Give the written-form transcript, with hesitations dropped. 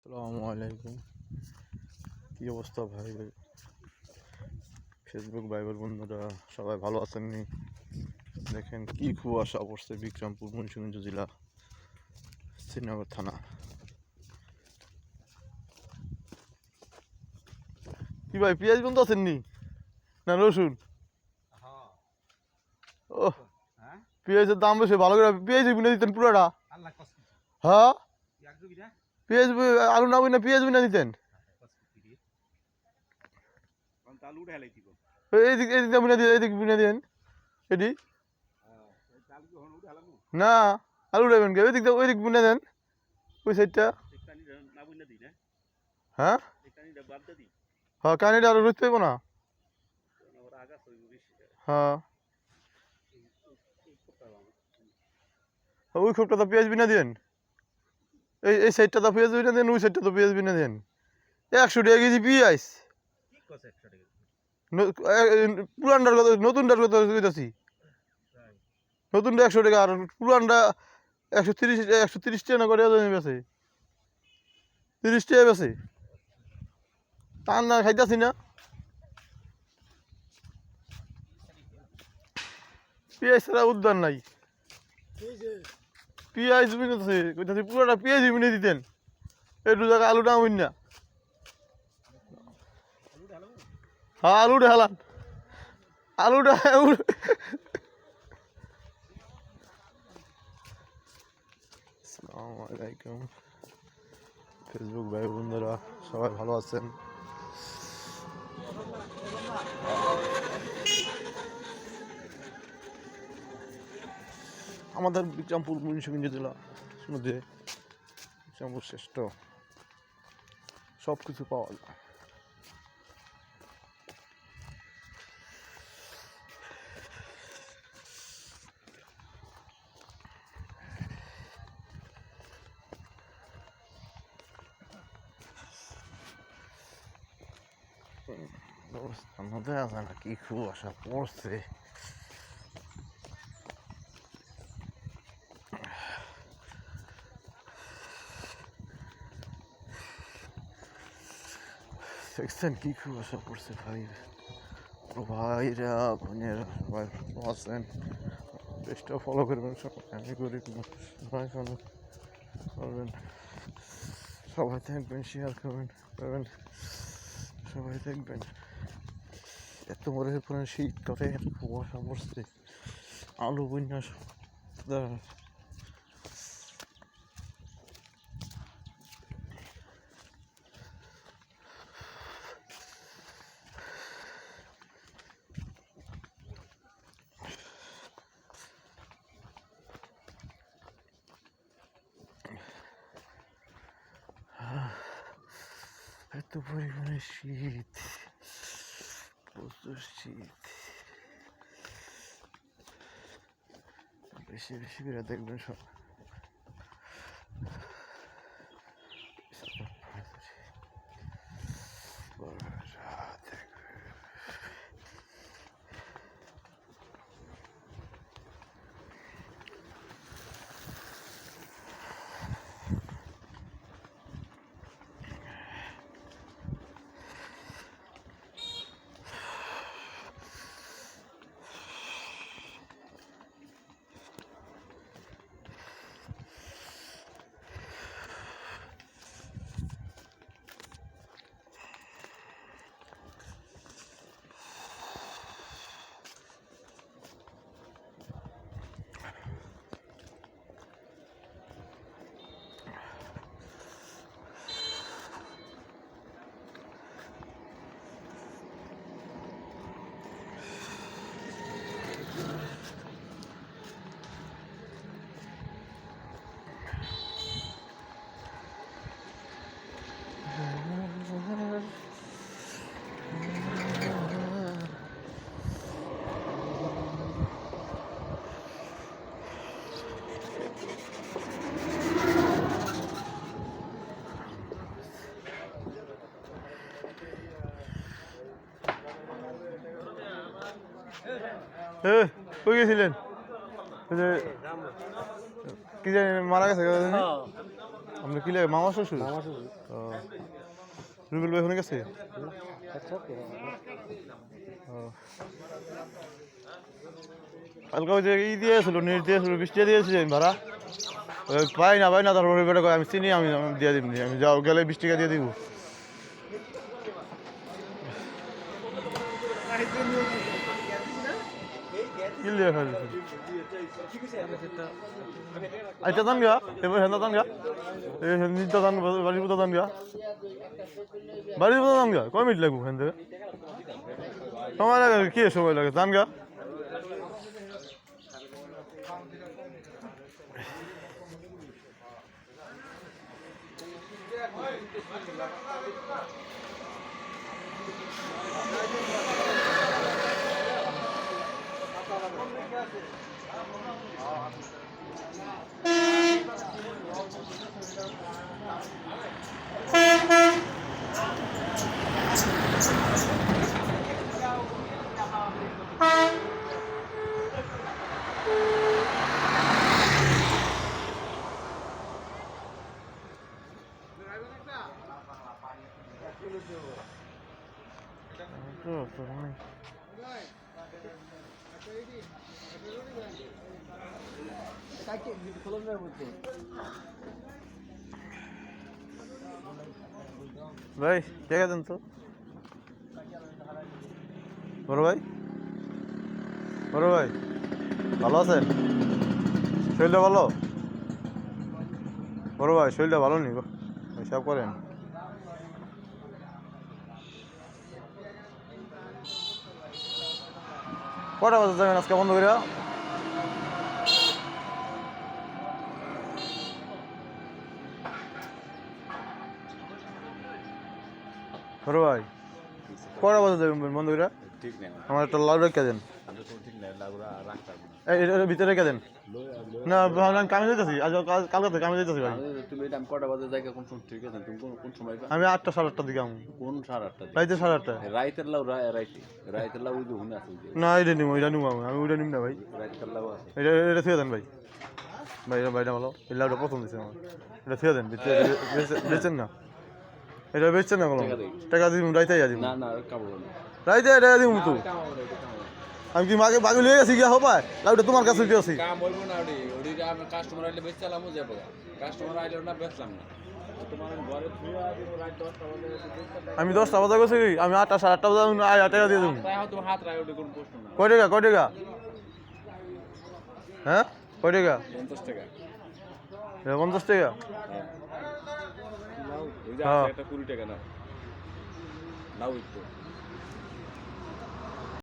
আসসালামু আলাইকুম। কী অবস্থা ভাই? ফেসবুক ভাইবার বন্ধুরা সবাই ভালো আছেননি? দেখেন কি কুয়াশা পড়ছে বিক্রমপুর মুন্সিগঞ্জ জেলা শ্রীনগর থানা। কি ভাই পেঁয়াজ বন্ধু আছেননি না রসুন? ও পেঁয়াজের দাম বেশি, ভালো করে পেঁয়াজ বিনা দিতেন পুরোটা। হ্যাঁ পেঁয়াজ আলু না বিনা পেঁয়াজ বিনা দিতেন। এইদিক এদিক বিনা দিয়ে এদিক বিনা দেন এটি না আলু উঠাবেন কে? ওইদিক ওইদিক বিনা দেন ওই সাইডটা। হ্যাঁ হ্যাঁ কানিটা আলু রুচতে হইব না। হ্যাঁ ওই খোপটা তো পেঁয়াজ বিনা দেন, এই সাইডটা তো পেঁয়াজ বিনা দেন, ওই সাইডটা তো পেঁয়াজ বিনা দেন। 100 টাকা কেজি পেঁয়াজ পুরানটার কথা, নতুনটার কথা কইতাছি। নতুনটা 100 টাকা আর পুরানটা 130 টাকা করে বেছে, 30 টাকা বেছে। তার না খাইতাছি না পেঁয়াজ ছাড়া উদ্যান নাই। পেঁয়াজ বিনেছে কইতাছি পুরোটা পেঁয়াজ বিনে দিতেন, একটু জায়গা আলুটা হইন না। হ্যাঁ আলুটা হেলান আলুটা। আসসালামু আলাইকুম ফেসবুক ভাই বন্ধুরা সবাই ভালো আছেন? আমাদের বিক্রমপুর মুন্সিগঞ্জ জেলা মধ্যে বিক্রমপুর শ্রেষ্ঠ, সব কিছু পাওয়া যায়। অবস্থার মধ্যে আছে না, কি কুয়াশা পড়ছে। দেখছেন কি কুয়াশা পড়ছে ভাই? ভাইরা বোনেরা সবাই ভালো আছেন? পেজটা ফলো করবেন, সবাই আমি গরিব সবাই ফলো করবেন, সবাই থাকবেন, শেয়ার করবেন সবাই থাকবেন। এত মরে পরে শীত করে এত কুয়াশা পড়ছে, আলু বন্যা এত পরিমাণে শীত, প্রচুর শীত। বেশি বেশি করে দেখবেন সব। কই গেছিলেন? কি জানি মারা গেছে। আপনার কি লাগে মামা শ্বশুর? ও, রুবেল ভাই ওখানে গেছে? ও। কালকে ওই যে ই দিয়েছিল, নেট দিয়েছিল, বৃষ্টি দিয়েছিলেন ভাড়া, ওই পাই না তারপরে বেটা কয় আমি চিনি, আমি দিয়ে দিব, আমি যাও গেলে 20 টাকা দিয়ে দিব। কি লিয়ে খাই আইটা দান গা, এবার হেন্দা দান গা, এই হেন্দিটা দান, বাড়ির পুতা দান গা, বাড়ির পুতা দান গা, কয় মিনিট লাগবো হেন থেকে? সময় লাগে কি সময় লাগে, দান গা। ভাই টাকা দেন তো, বড় ভাই, বড় ভাই ভালো আছেন? শরীরটা ভালো? বড় ভাই শরীরটা ভালো নি গো, হিসাব করেন। কটা বাজে যাবেন আজকে বন্ধ করে? বড় ভাই কটা বাজে যাবেন বন্ধ করে? ঠিক নেই আমার একটা লাউ রেখে দেন, ঠিক নেই লাগুরা রাখতাম এর ভিতরে রেখে দেন। না আমি কামে যেতেছি, আজ কালকে থেকে কামে যেতেছি ভাই। তুমি এটা কটা বাজে জায়গা কোন সময় ঠিক আছে তুমি কোন সময় আমি 8টা 8:30 দিকে আমি, কোন 8:30 রাইতে 8:30। রাইতের লাউ রাইতের লাউ ওই যে হুনে আছে না এটা নিব, এটা নিব, আমি ওইটা নিব না ভাই, রাইতের লাউ আছে এটা থুয়ে দেন ভাই, ভাই এটা ভাইটা ভালো, এই লাউটা পছন্দ হয়েছে আমার, এটা থুয়ে দেন, বেচেন না, এটা বেচছেন না কোনো টাকা দিব, রাইতে দিব না না কামড় না রাইতে টাকা দিব তো। আমি কি মাকে বাগি লিয়ে গেছি গিয়া হবাই, লাউটা তোমার কাছে দিয়েছি। কাম হইব না ওডি ওডি আমি কাস্টমার আইলে বেচলামও যাবো, কাস্টমার আইলে না বেচলাম না তোমার ঘরে থুয়া দিব রাত 10টা বাজে আমি 10টা বাজে গেছি, আমি 8টা 8:30 বাজে টাকা দিয়ে দেবো। তাই তো হাত রায় ওডি কোন প্রশ্ন না। কয় টাকা কয় টাকা? হ্যাঁ কয় টাকা? 50 টাকা 50 টাকা? লাউ ওই যে হ্যাঁ। একটা 20 টাকা না লাউ একটু